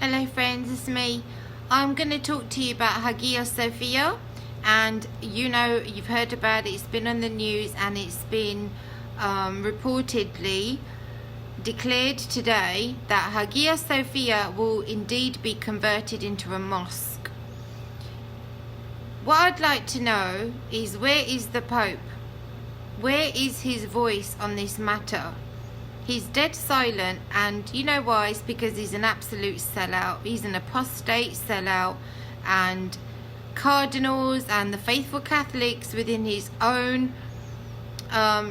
Hello friends, it's me. I'm going to talk to you about Hagia Sophia, and you've heard about it, it's been on the news, and it's been reportedly declared today that Hagia Sophia will indeed be converted into a mosque. What I'd like to know is, where is the Pope? Where is his voice on this matter? He's dead silent, and you know why? It's because he's an absolute sellout. He's an apostate sellout, and cardinals and the faithful Catholics within his own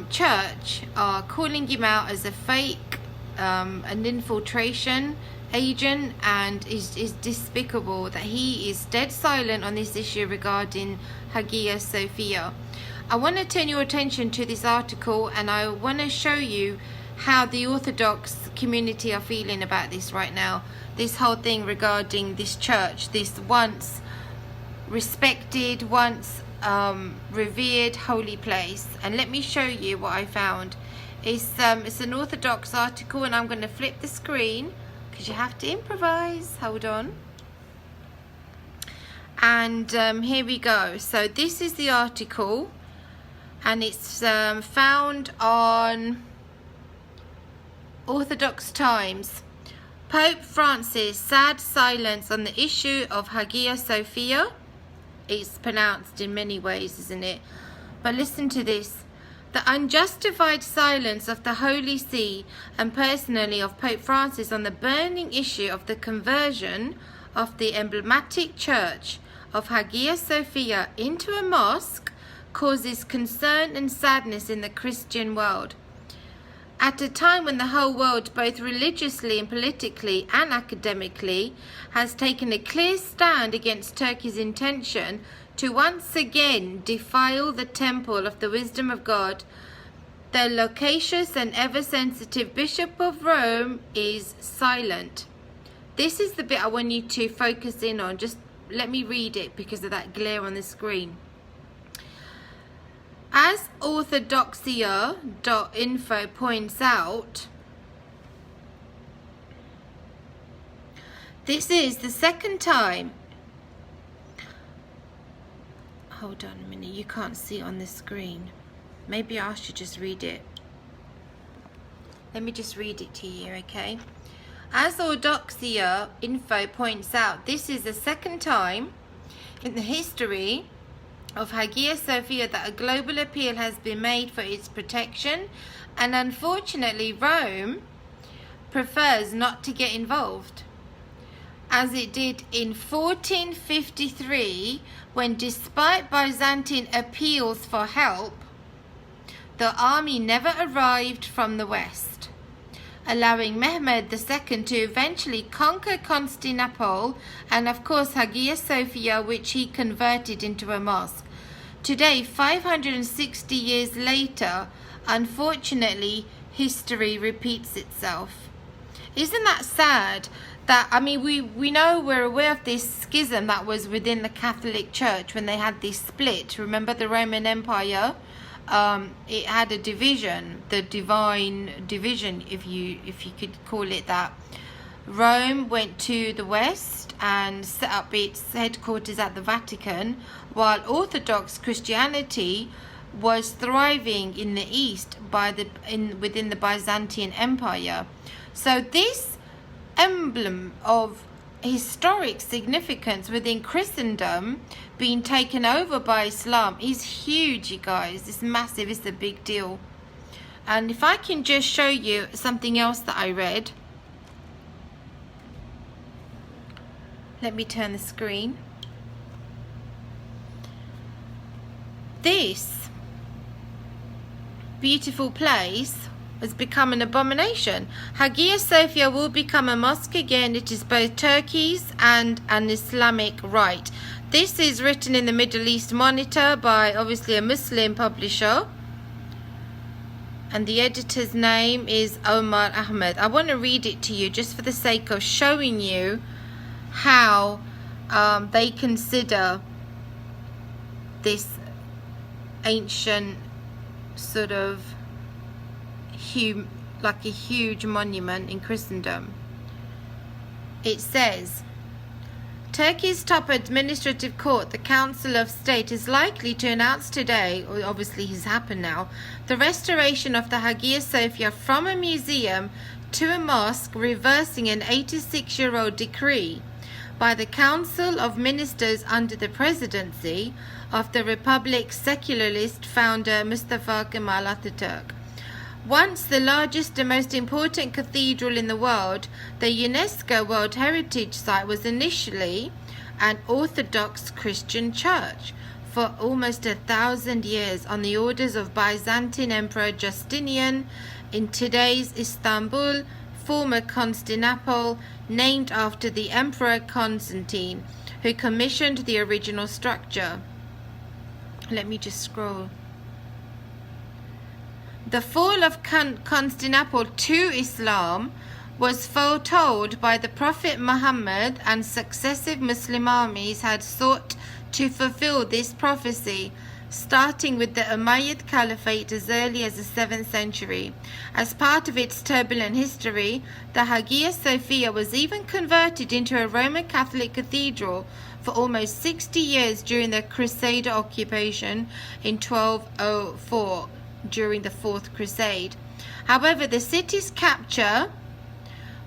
church are calling him out as a fake, an infiltration agent, and is despicable that he is dead silent on this issue regarding Hagia Sophia. I want to turn your attention to this article, and I want to show you how the Orthodox community are feeling about this right now. This whole thing regarding this church, this once respected, once revered holy place. And let me show you what I found. It's an Orthodox article, and I'm going to flip the screen because you have to improvise. Hold on. And here we go. So this is the article, and it's found on Orthodox Times. Pope Francis' sad silence on the issue of Hagia Sophia. It's pronounced in many ways, isn't it? But listen to this. The unjustified silence of the Holy See, and personally of Pope Francis, on the burning issue of the conversion of the emblematic church of Hagia Sophia into a mosque, causes concern and sadness in the Christian world. At a time when the whole world, both religiously and politically and academically, has taken a clear stand against Turkey's intention to once again defile the temple of the wisdom of God, the loquacious and ever-sensitive Bishop of Rome is silent. This is the bit I want you to focus in on. Just let me read it because of that glare on the screen. As orthodoxia.info points out, this is the second time. Hold on a minute, you can't see on the screen. Maybe I should just read it. Let me just read it to you, okay? As Orthodoxia info points out, this is the second time in the history of Hagia Sophia that a global appeal has been made for its protection, and unfortunately Rome prefers not to get involved, as it did in 1453, when, despite Byzantine appeals for help, the army never arrived from the west, allowing Mehmed II to eventually conquer Constantinople and of course Hagia Sophia, which he converted into a mosque. Today, 560 years later, unfortunately, history repeats itself. Isn't that sad? That, I mean, we're aware of this schism that was within the Catholic Church when they had this split. Remember the Roman Empire? It had a division, the divine division, if you could call it that. Rome went to the west and set up its headquarters at the Vatican, while Orthodox Christianity was thriving in the east within the Byzantine Empire. So this emblem of historic significance within Christendom being taken over by Islam is huge, you guys. It's massive. It's a big deal. And if I can just show you something else that I read. Let me turn the screen. This beautiful place has become an abomination. Hagia Sophia will become a mosque again. It is both Turkey's and an Islamic rite. This is written in the Middle East Monitor by obviously a Muslim publisher, and the editor's name is Omar Ahmed. I want to read it to you just for the sake of showing you how they consider this ancient sort of like a huge monument in Christendom. it says, Turkey's top administrative court, the Council of State, is likely to announce today, or obviously has happened now, the restoration of the Hagia Sophia from a museum to a mosque, reversing an 86-year-old decree by the Council of Ministers under the presidency of the Republic's secularist founder Mustafa Kemal Atatürk. Once the largest and most important cathedral in the world, the UNESCO World Heritage Site was initially an Orthodox Christian church for almost 1,000 years on the orders of Byzantine Emperor Justinian in today's Istanbul, former Constantinople, named after the Emperor Constantine, who commissioned the original structure. Let me just scroll. The fall of Constantinople to Islam was foretold by the Prophet Muhammad, and successive Muslim armies had sought to fulfill this prophecy, starting with the Umayyad Caliphate as early as the 7th century. As part of its turbulent history, the Hagia Sophia was even converted into a Roman Catholic cathedral for almost 60 years during the Crusader occupation in 1204. During the Fourth Crusade. However, the city's capture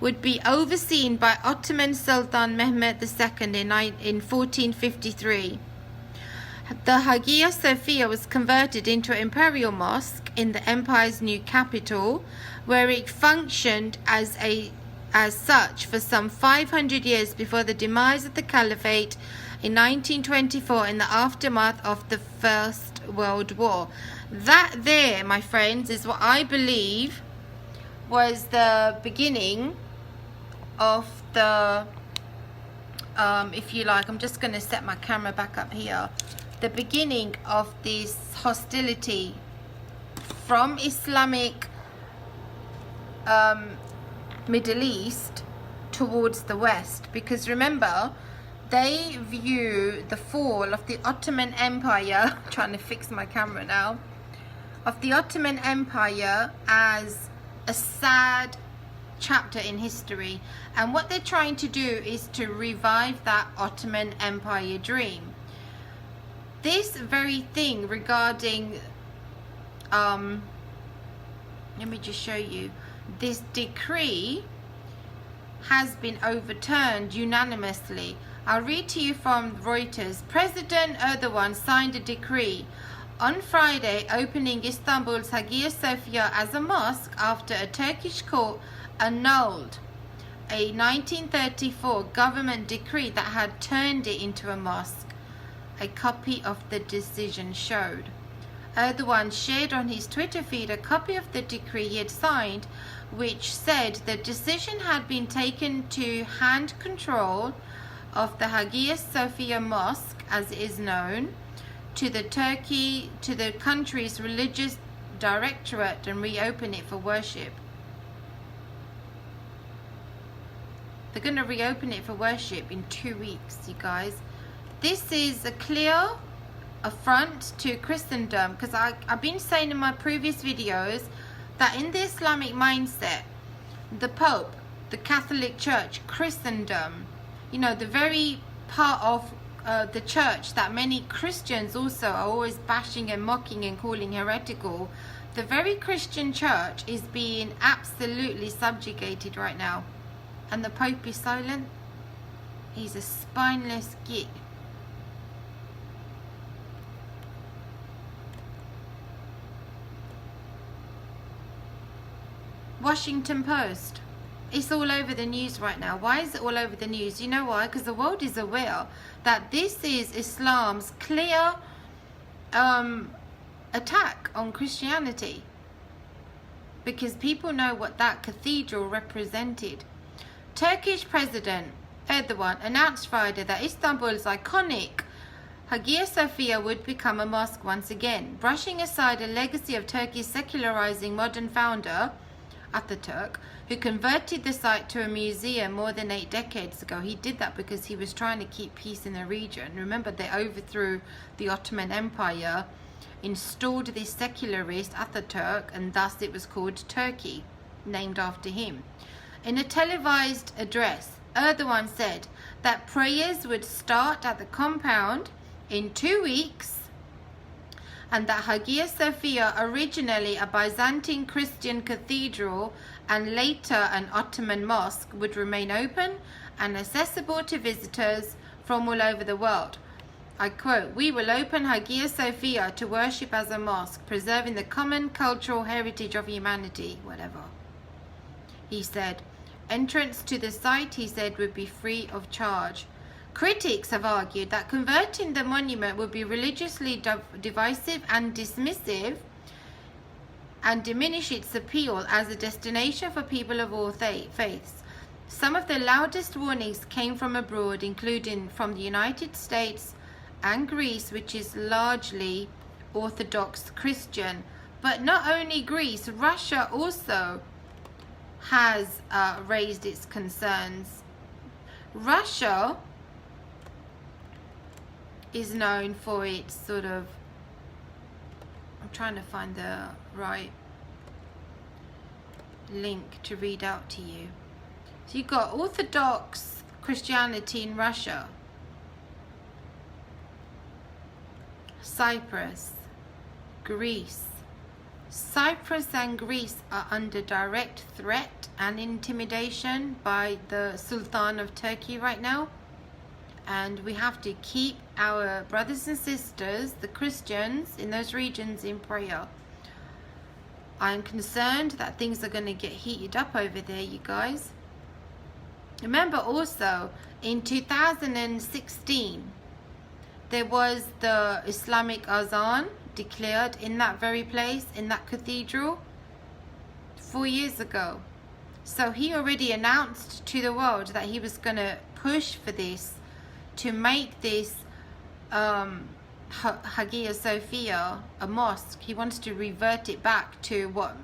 would be overseen by Ottoman Sultan Mehmed II in 1453. The Hagia Sophia was converted into an imperial mosque in the empire's new capital, where it functioned as such for some 500 years before the demise of the Caliphate in 1924 in the aftermath of the First World War. That there, my friends, is what I believe was the beginning of the, if you like, I'm just going to set my camera back up here, the beginning of this hostility from Islamic Middle East towards the West. Because remember, they view the fall of the Ottoman Empire, I'm trying to fix my camera now, of the Ottoman Empire as a sad chapter in history, and what they're trying to do is to revive that Ottoman Empire dream. This very thing regarding let me just show you, this decree has been overturned unanimously. I'll read to you from Reuters. President Erdogan signed a decree on Friday opening Istanbul's Hagia Sophia as a mosque after a Turkish court annulled a 1934 government decree that had turned it into a mosque. A copy of the decision showed. Erdogan shared on his Twitter feed a copy of the decree he had signed, which said the decision had been taken to hand control of the Hagia Sophia Mosque, as it is known, to the country's religious directorate and reopen it for worship. They're going to reopen it for worship in 2 weeks, you guys. This is a clear affront to Christendom, because I've been saying in my previous videos that in the Islamic mindset, the Pope, the Catholic Church, Christendom, you know, the very part of the church that many Christians also are always bashing and mocking and calling heretical, the very Christian church is being absolutely subjugated right now. And the Pope is silent. He's a spineless git. Washington Post. It's all over the news right now. Why is it all over the news? You know why? Because the world is aware that this is Islam's clear attack on Christianity. Because people know what that cathedral represented. Turkish President Erdogan announced Friday that Istanbul's iconic Hagia Sophia would become a mosque once again, brushing aside a legacy of Turkey's secularizing modern founder, Atatürk, who converted the site to a museum more than 8 decades ago. He did that because he was trying to keep peace in the region. Remember, they overthrew the Ottoman Empire, installed this secularist Atatürk, and thus it was called Turkey, named after him. In a televised address, Erdogan said that prayers would start at the compound in 2 weeks, and that Hagia Sophia, originally a Byzantine Christian cathedral and later an Ottoman mosque, would remain open and accessible to visitors from all over the world. I quote, "We will open Hagia Sophia to worship as a mosque, preserving the common cultural heritage of humanity," whatever. He said, entrance to the site, he said, would be free of charge. Critics have argued that converting the monument would be religiously divisive and dismissive and diminish its appeal as a destination for people of all faiths. Some of the loudest warnings came from abroad, including from the United States and Greece, which is largely Orthodox Christian. But not only Greece, Russia also has raised its concerns. Russia is known for its sort of, I'm trying to find the right link to read out to you. So you've got Orthodox Christianity in Russia, Cyprus, Greece. Cyprus and Greece are under direct threat and intimidation by the Sultan of Turkey right now. And we have to keep our brothers and sisters, the Christians in those regions, in prayer. I'm concerned that things are going to get heated up over there, you guys. Remember also, in 2016, there was the Islamic Azan declared in that very place, in that cathedral, 4 years ago. So he already announced to the world that he was going to push for this, to make this Hagia Sophia a mosque. He wants to revert it back to what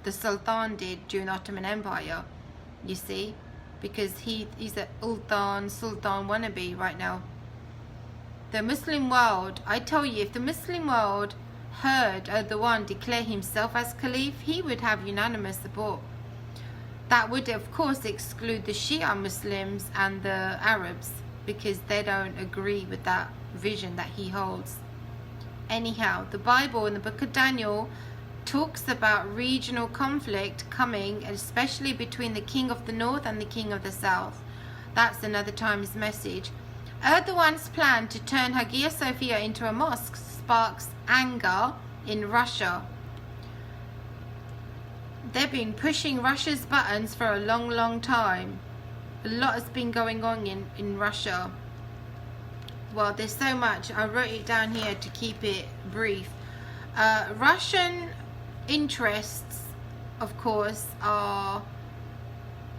the Sultan did during the Ottoman Empire, you see, because he's a Sultan wannabe right now. The Muslim world, I tell you, if the Muslim world heard Erdogan declare himself as Caliph, he would have unanimous support. That would of course exclude the Shia Muslims and the Arabs, because they don't agree with that vision that he holds. Anyhow, the Bible in the book of Daniel talks about regional conflict coming, especially between the king of the north and the king of the south. That's another time's message. Erdogan's plan to turn Hagia Sophia into a mosque sparks anger in Russia. They've been pushing Russia's buttons for a long time. A lot has been going on in Russia. Well, there's so much. I wrote it down here to keep it brief. Russian interests, of course, are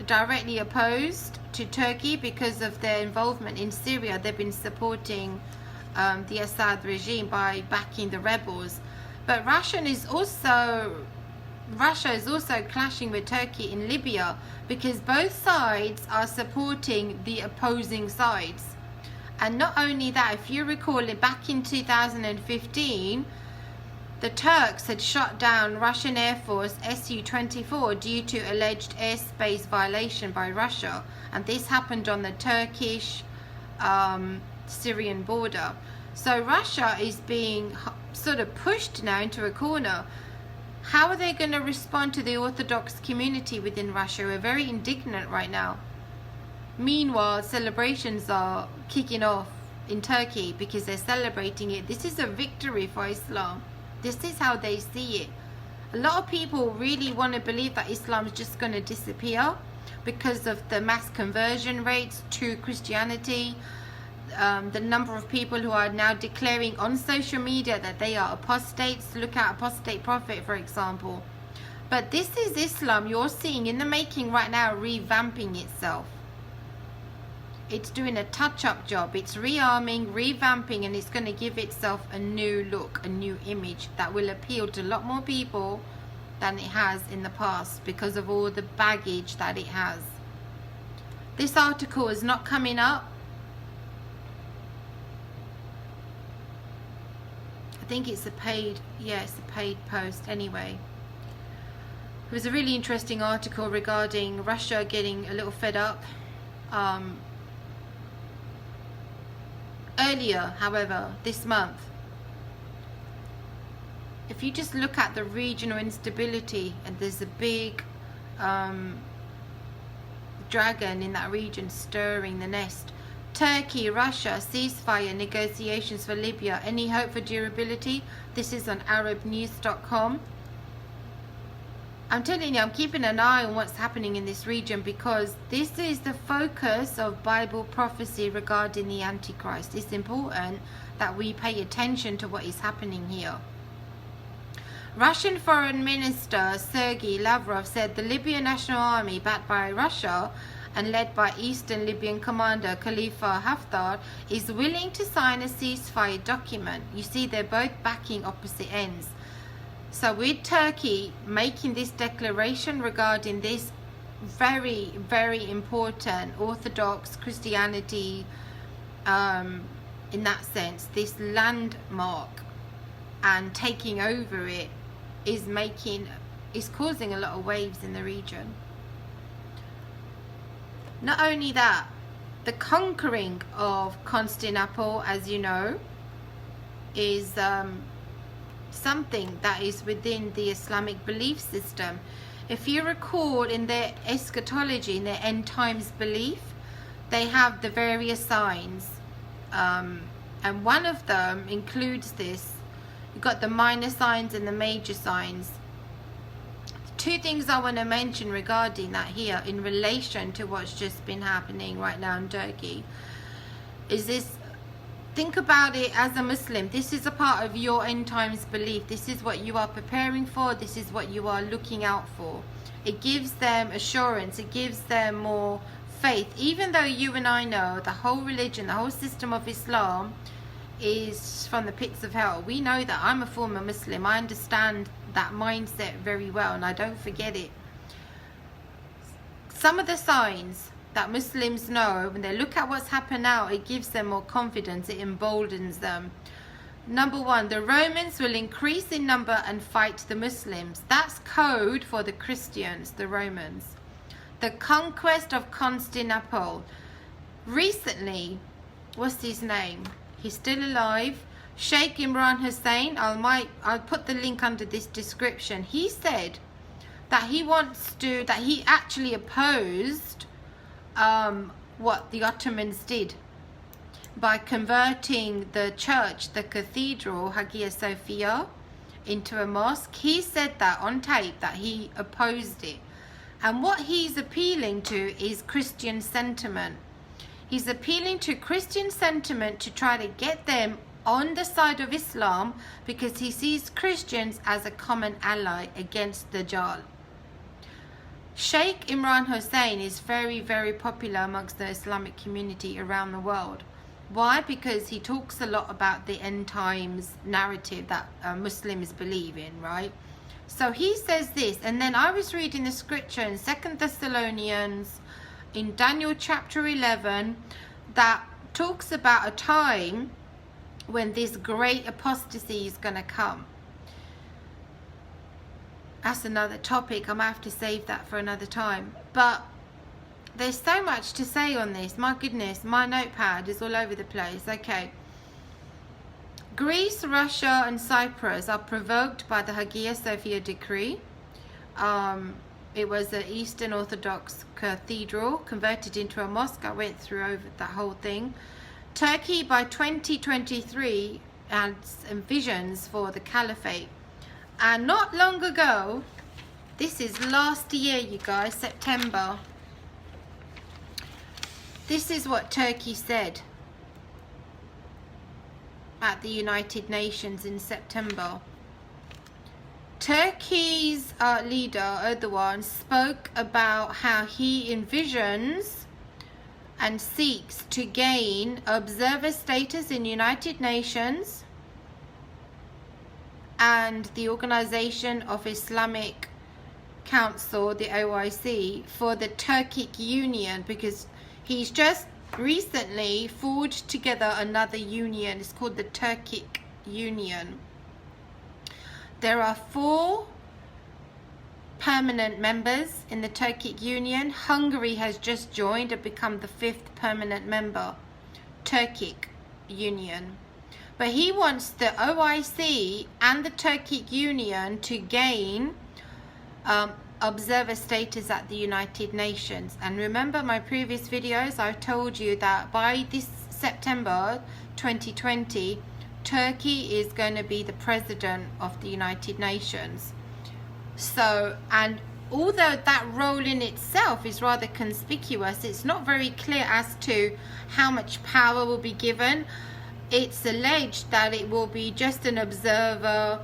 directly opposed to Turkey because of their involvement in Syria. They've been supporting the Assad regime by backing the rebels. But Russia is also clashing with Turkey in Libya, because both sides are supporting the opposing sides. And not only that, if you recall it, back in 2015, the Turks had shot down Russian Air Force Su-24 due to alleged airspace violation by Russia. And this happened on the Turkish-Syrian border. So Russia is being sort of pushed now into a corner. How are they going to respond to the Orthodox community within Russia? We're very indignant right now. Meanwhile, celebrations are kicking off in Turkey because they're celebrating it. This is a victory for Islam. This is how they see it. A lot of people really want to believe that Islam is just going to disappear because of the mass conversion rates to Christianity. The number of people who are now declaring on social media that they are apostates. Look at Apostate Prophet, for example. But this is Islam you're seeing in the making right now, revamping itself. It's doing a touch-up job. It's rearming, revamping, and it's going to give itself a new look, a new image that will appeal to a lot more people than it has in the past because of all the baggage that it has. This article is not coming up. I think it's a paid, it's a paid post anyway. It was a really interesting article regarding Russia getting a little fed up earlier, however, this month. If you just look at the regional instability, and there's a big dragon in that region stirring the nest. Turkey, Russia, ceasefire negotiations for Libya. Any hope for durability? This is on arabnews.com. I'm telling you, I'm keeping an eye on what's happening in this region, because this is the focus of Bible prophecy regarding the Antichrist. It's important that we pay attention to what is happening here. Russian Foreign Minister Sergei Lavrov said the Libyan National Army, backed by Russia and led by Eastern Libyan commander Khalifa Haftar, is willing to sign a ceasefire document. You see, they're both backing opposite ends. So with Turkey making this declaration regarding this very, very important Orthodox Christianity, in that sense, this landmark, and taking over it is causing a lot of waves in the region. Not only that, the conquering of Constantinople, as you know, is something that is within the Islamic belief system. If you recall, in their eschatology, in their end times belief, they have the various signs, and one of them includes this. You've got the minor signs and the major signs. Two things I want to mention regarding that here in relation to what's just been happening right now in Turkey is this. Think about it as a Muslim. This is a part of your end times belief. This is what you are preparing for. This is what you are looking out for. It gives them assurance. It gives them more faith. Even though you and I know the whole religion, the whole system of Islam is from the pits of hell. We know that. I'm a former Muslim. I understand that mindset very well, and I don't forget it. Some of the signs that Muslims know, when they look at what's happened now, it gives them more confidence. It emboldens them. Number one, the Romans will increase in number and fight the Muslims. That's code for the Christians, the Romans. The conquest of Constantinople. Recently, what's his name? He's still alive. Sheikh Imran Hossein. I'll put the link under this description. He said that he actually opposed what the Ottomans did by converting the church, the cathedral, Hagia Sophia, into a mosque. He said that on tape, that he opposed it. And what he's appealing to is Christian sentiment. He's appealing to Christian sentiment to try to get them on the side of Islam, because he sees Christians as a common ally against the Dajjal. Sheikh Imran Hossein is very, very popular amongst the Islamic community around the world. Why? Because he talks a lot about the end times narrative that Muslims believe in, right? So he says this, and then I was reading the scripture in 2 Thessalonians, in Daniel chapter 11, that talks about a time when this great apostasy is going to come. That's another topic. I might have to save that for another time. But there's so much to say on this. My goodness, my notepad is all over the place. Okay. Greece, Russia and Cyprus are provoked by the Hagia Sophia decree. It was an Eastern Orthodox Cathedral converted into a mosque. I went through over that whole thing. Turkey by 2023 has visions for the Caliphate. And not long ago, this is last year, you guys, September. This is what Turkey said at the United Nations in September. Turkey's leader, Erdoğan, spoke about how he envisions and seeks to gain observer status in United Nations and the Organization of Islamic Council, the OIC, for the Turkic Union, because he's just recently forged together another union. It's called the Turkic Union. There are 4 permanent members in the Turkic Union. Hungary has just joined and become the 5th permanent member, Turkic Union. But he wants the OIC and the Turkic Union to gain observer status at the United Nations. And remember my previous videos, I told you that by this September 2020, Turkey is going to be the president of the United Nations. So, and although that role in itself is rather conspicuous, it's not very clear as to how much power will be given. It's alleged that it will be just an observer,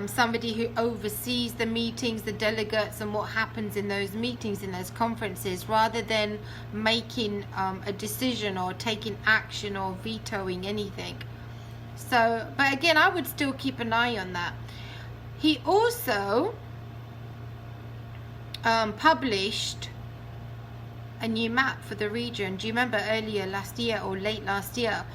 somebody who oversees the meetings, the delegates, and what happens in those meetings, in those conferences, rather than making a decision or taking action or vetoing anything. So, but again, I would still keep an eye on that. He also published a new map for the region. Do you remember earlier last year or late last year?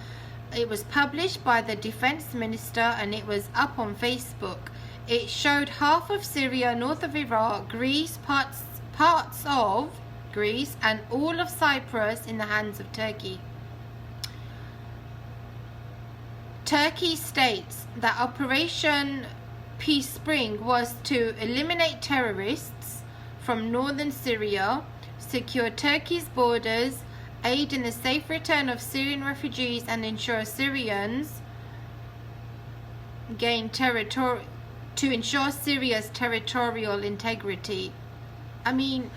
It was published by the defense minister and it was up on Facebook. It showed half of Syria, north of Iraq, Greece, parts of Greece, and all of Cyprus in the hands of Turkey. Turkey states that Operation Peace Spring was to eliminate terrorists from northern Syria, secure Turkey's borders, aid in the safe return of Syrian refugees, and ensure Syrians gain to ensure Syria's territorial integrity. I mean,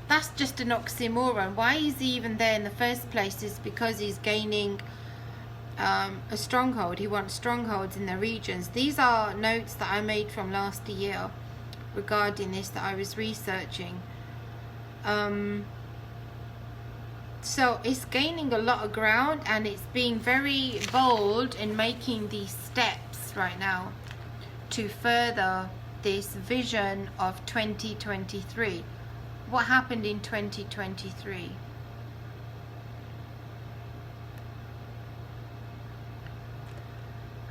that's just an oxymoron. Why is he even there in the first place? Is because he's gaining a stronghold. He wants strongholds in the regions. These are notes that I made from last year regarding this that I was researching. So it's gaining a lot of ground, and it's being very bold in making these steps right now to further this vision of 2023. What happened in 2023?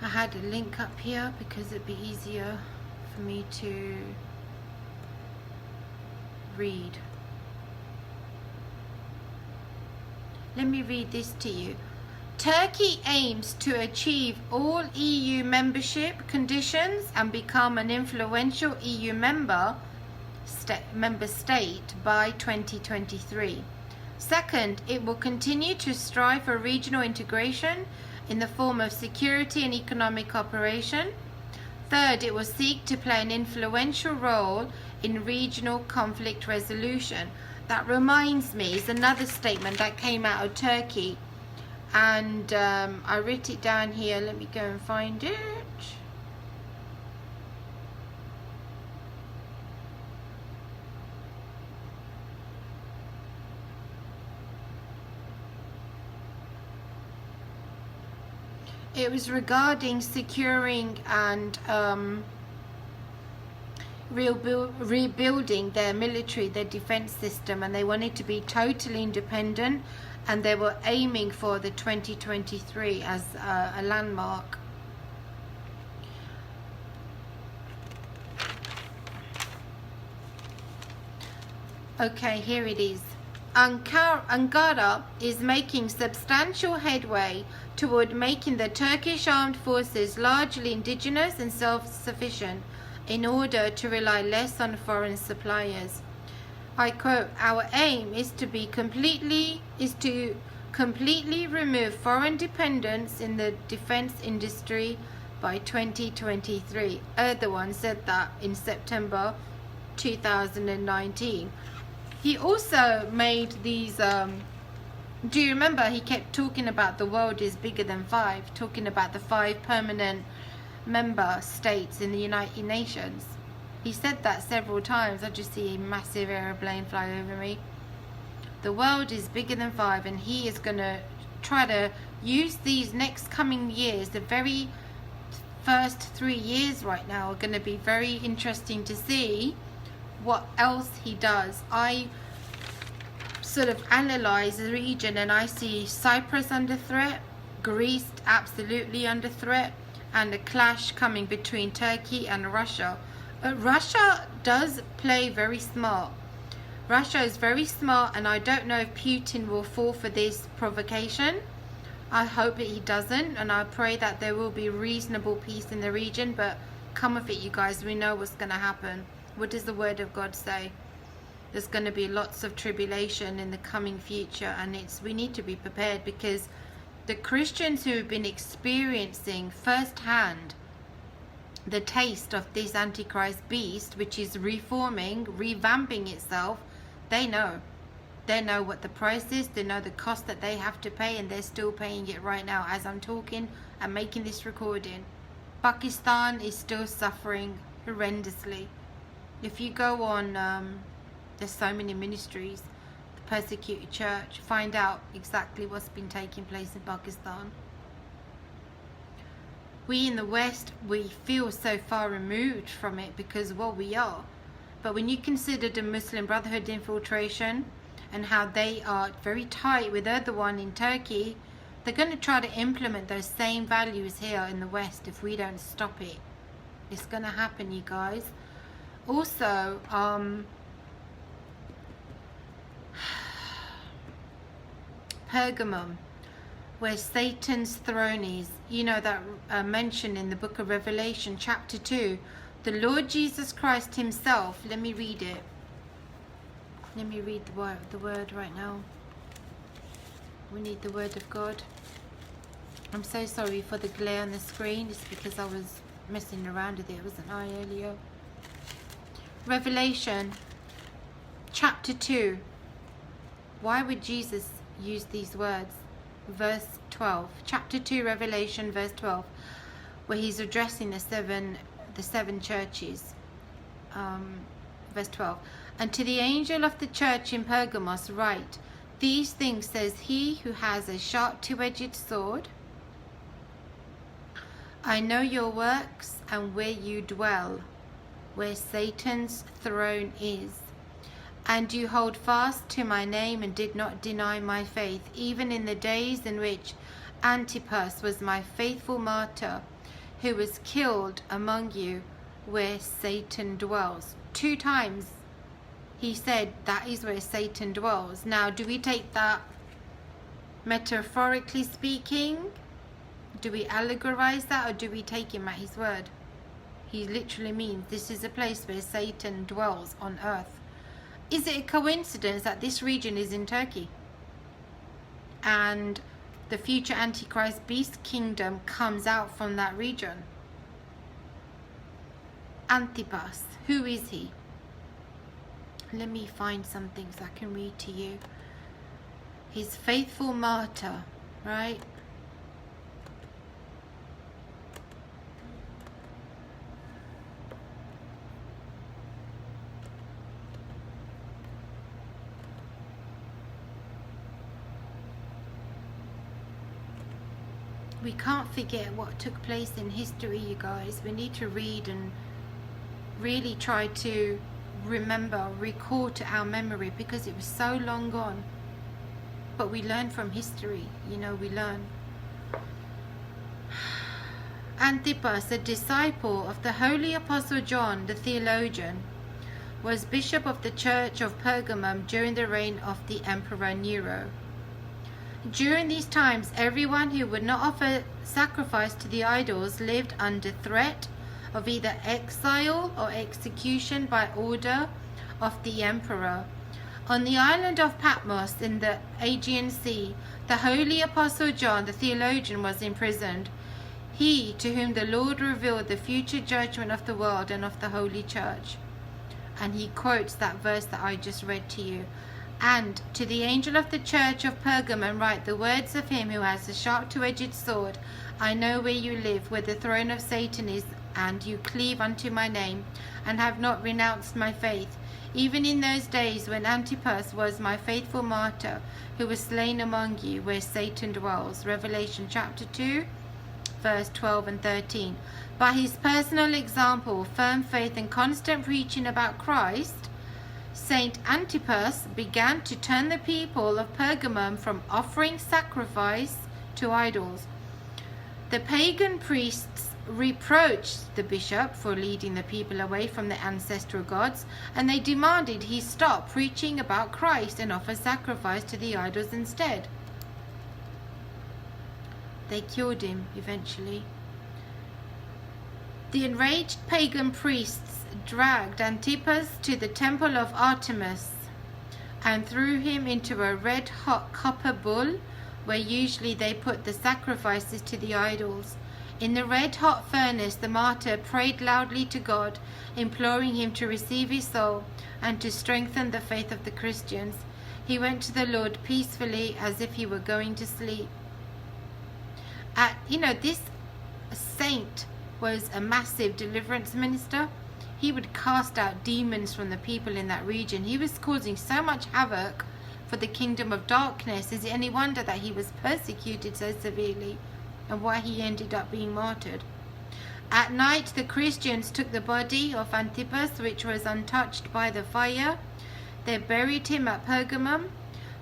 I had a link up here because it'd be easier for me to read. Let me read this to you. Turkey aims to achieve all EU membership conditions and become an influential EU member state by 2023. Second, it will continue to strive for regional integration in the form of security and economic cooperation. Third, it will seek to play an influential role in regional conflict resolution. That reminds me, is another statement that came out of Turkey, and I wrote it down here. Let me go and find it. It was regarding securing and rebuilding their military, their defense system, and they wanted to be totally independent, and they were aiming for the 2023 as a landmark. Okay, here it is. Ankara is making substantial headway toward making the Turkish armed forces largely indigenous and self-sufficient in order to rely less on foreign suppliers. I quote, "Our aim is to completely remove foreign dependence in the defense industry by 2023. Erdogan said that in September 2019. He also made these, do you remember he kept talking about the world is bigger than 5, talking about the 5 permanent member states in the United Nations. He said that several times. I just see a massive aeroplane fly over me. The world is bigger than 5, and he is going to try to use these next coming years. The very first 3 years right now are going to be very interesting to see what else he does. I sort of analyze the region, and I see Cyprus under threat, Greece absolutely under threat, and a clash coming between Turkey and Russia. Russia does play very smart. Russia is very smart, and I don't know if Putin will fall for this provocation. I hope that he doesn't, and I pray that there will be reasonable peace in the region, but come with it, you guys. We know what's going to happen. What does the word of God say? There's going to be lots of tribulation in the coming future, and we need to be prepared, because the Christians who have been experiencing firsthand the taste of this Antichrist beast, which is reforming, revamping itself, they know what the price is, they know the cost that they have to pay, and they're still paying it right now as I'm talking and making this recording. Pakistan is still suffering horrendously. If you go on, there's so many ministries, the persecuted church, find out exactly what's been taking place in Pakistan. We in the West, we feel so far removed from it because, well, we are. But when you consider the Muslim Brotherhood infiltration and how they are very tight with Erdogan in Turkey, they're going to try to implement those same values here in the West if we don't stop it. It's going to happen, you guys. Also, Pergamum, where Satan's throne is, you know, that mentioned in the book of Revelation chapter 2, the Lord Jesus Christ himself, let me read it. Let me read the word right now. We need the word of God. I'm so sorry for the glare on the screen. It's because I was messing around with it, wasn't I, earlier? Revelation chapter 2. Why would Jesus use these words? Verse 12. Chapter 2, Revelation, verse 12, where he's addressing the seven churches. Verse 12. And to the angel of the church in Pergamos write, these things says he who has a sharp two-edged sword. I know your works and where you dwell, where Satan's throne is. And you hold fast to my name and did not deny my faith, even in the days in which Antipas was my faithful martyr, who was killed among you, where Satan dwells. 2 times he said that is where Satan dwells. Now, do we take that metaphorically speaking? Do we allegorize that, or do we take him at his word? He literally means this is a place where Satan dwells on earth. Is it a coincidence that this region is in Turkey? And the future Antichrist beast kingdom comes out from that region? Antipas, who is he? Let me find something so I can read to you. His faithful martyr, right? We can't forget what took place in history, you guys. We need to read and really try to remember, recall to our memory, because it was so long gone. But we learn from history, you know, we learn. Antipas, a disciple of the Holy Apostle John, the theologian, was bishop of the Church of Pergamum during the reign of the Emperor Nero. During these times, everyone who would not offer sacrifice to the idols lived under threat of either exile or execution by order of the emperor. On the island of Patmos in the Aegean Sea, the Holy Apostle John, the theologian, was imprisoned. He to whom the Lord revealed the future judgment of the world and of the Holy Church. And he quotes that verse that I just read to you. And to the angel of the church of Pergamum write the words of him who has a sharp two-edged sword. I know where you live, where the throne of Satan is, and you cleave unto my name, and have not renounced my faith, even in those days when Antipas was my faithful martyr, who was slain among you, where Satan dwells. Revelation chapter 2, verse 12 and 13. By his personal example, firm faith, and constant preaching about Christ, Saint Antipas began to turn the people of Pergamum from offering sacrifice to idols. The pagan priests reproached the bishop for leading the people away from the ancestral gods, and they demanded he stop preaching about Christ and offer sacrifice to the idols instead. They killed him eventually. The enraged pagan priests dragged Antipas to the temple of Artemis and threw him into a red-hot copper bull where usually they put the sacrifices to the idols. In the red-hot furnace, the martyr prayed loudly to God, imploring him to receive his soul and to strengthen the faith of the Christians. He went to the Lord peacefully as if he were going to sleep. This saint was a massive deliverance minister. He would cast out demons from the people in that region. He was causing so much havoc for the kingdom of darkness. Is it any wonder that he was persecuted so severely and why he ended up being martyred? At night, the Christians took the body of Antipas, which was untouched by the fire. They buried him at Pergamum.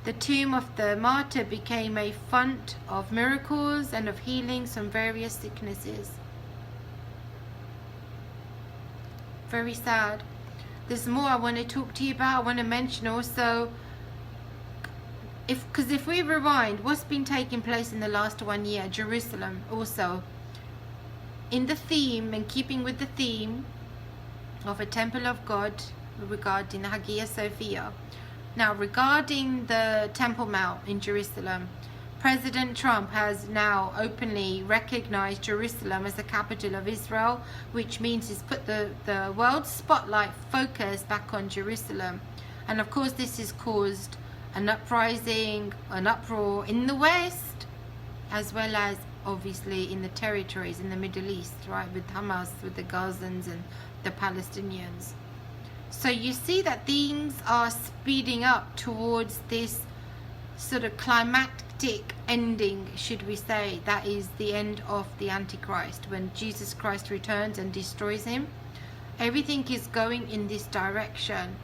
The tomb of the martyr became a font of miracles and of healings from various sicknesses. Very sad. There's more I want to talk to you about. I want to mention also, because if we rewind, what's been taking place in the last 1 year, Jerusalem also, in the theme and keeping with the theme of a temple of God regarding Hagia Sophia. Now, regarding the Temple Mount in Jerusalem, President Trump has now openly recognized Jerusalem as the capital of Israel, which means he's put the world spotlight focus back on Jerusalem. And of course, this has caused an uprising, an uproar in the West, as well as obviously in the territories in the Middle East, right, with Hamas, with the Gazans and the Palestinians. So you see that things are speeding up towards this sort of climactic ending, should we say, that is the end of the Antichrist, when Jesus Christ returns and destroys him. Everything is going in this direction.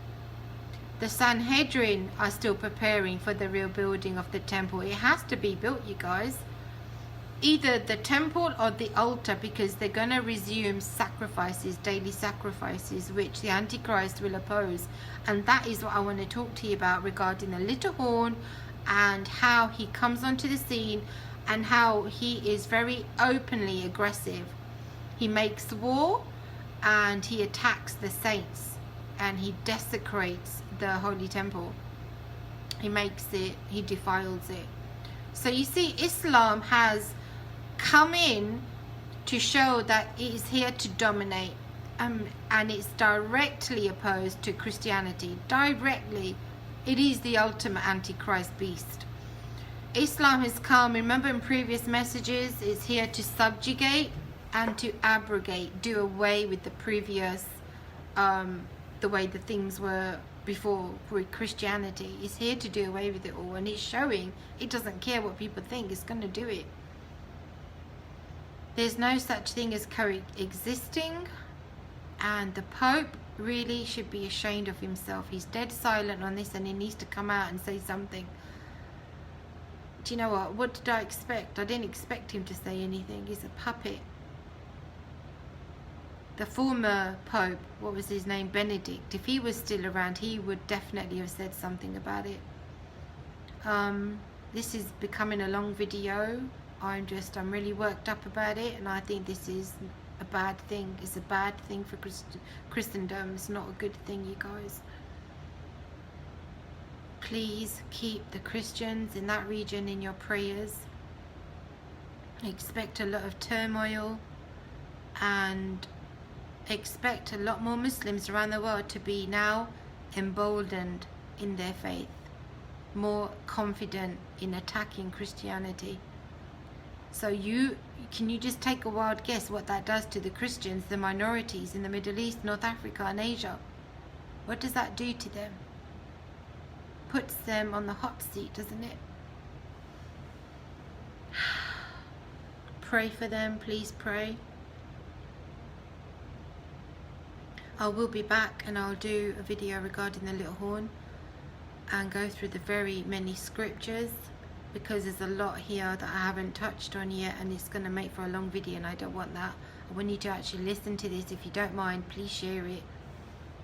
The Sanhedrin are still preparing for the real building of the temple. It has to be built, you guys. Either the temple or the altar, because they're going to resume sacrifices, daily sacrifices, which the Antichrist will oppose. And that is what I want to talk to you about regarding the little horn and how he comes onto the scene and how he is very openly aggressive. He makes war and he attacks the saints and he desecrates the holy temple. He makes it, he defiles it. So you see, Islam has come in to show that it is here to dominate, and it's directly opposed to Christianity. Directly, it is the ultimate antichrist beast. Islam has come, remember in previous messages, it's here to subjugate and to abrogate, do away with the previous the way the things were before with Christianity. It's here to do away with it all, and it's showing it doesn't care what people think, it's going to do it. There's no such thing as coexisting, and the Pope really should be ashamed of himself. He's dead silent on this and he needs to come out and say something. Do you know what did I expect? I didn't expect him to say anything. He's a puppet. The former Pope, what was his name, Benedict, if he was still around, he would definitely have said something about it. This is becoming a long video. I'm really worked up about it, and I think this is a bad thing. It's a bad thing for Christendom. It's not a good thing, you guys. Please keep the Christians in that region in your prayers. Expect a lot of turmoil, and expect a lot more Muslims around the world to be now emboldened in their faith, more confident in attacking Christianity. So can you just take a wild guess what that does to the Christians, the minorities in the Middle East, North Africa and Asia? What does that do to them? Puts them on the hot seat, doesn't it? Pray for them, please pray. I will be back and I'll do a video regarding the little horn and go through the very many scriptures, because there's a lot here that I haven't touched on yet, and it's going to make for a long video and I don't want that. I want you to actually listen to this. If you don't mind, please share it.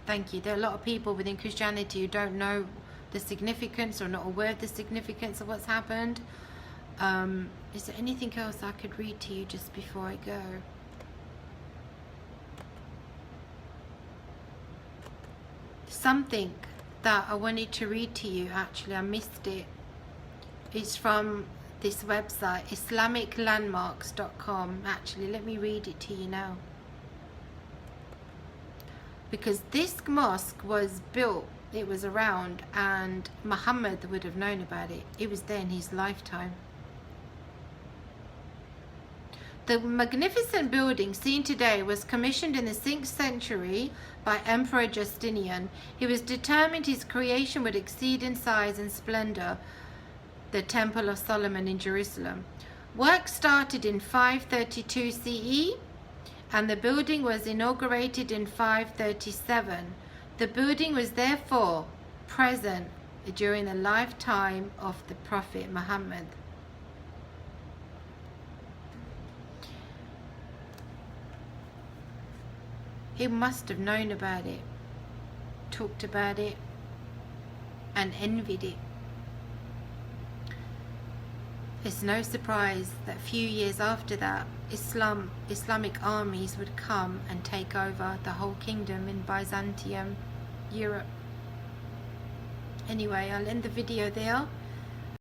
Thank you. There are a lot of people within Christianity who don't know the significance or not aware of the significance of what's happened. Is there anything else I could read to you just before I go? Something that I wanted to read to you, actually I missed it. It's from this website, islamiclandmarks.com. Actually, let me read it to you now. Because this mosque was built, it was around, and Muhammad would have known about it. It was there in his lifetime. The magnificent building seen today was commissioned in the 6th century by Emperor Justinian. He was determined his creation would exceed in size and splendor the Temple of Solomon in Jerusalem. Work started in 532 CE and the building was inaugurated in 537. The building was therefore present during the lifetime of the Prophet Muhammad. He must have known about it, talked about it, and envied it. It's no surprise that a few years after that, Islamic armies would come and take over the whole kingdom in Byzantium, Europe. Anyway, I'll end the video there.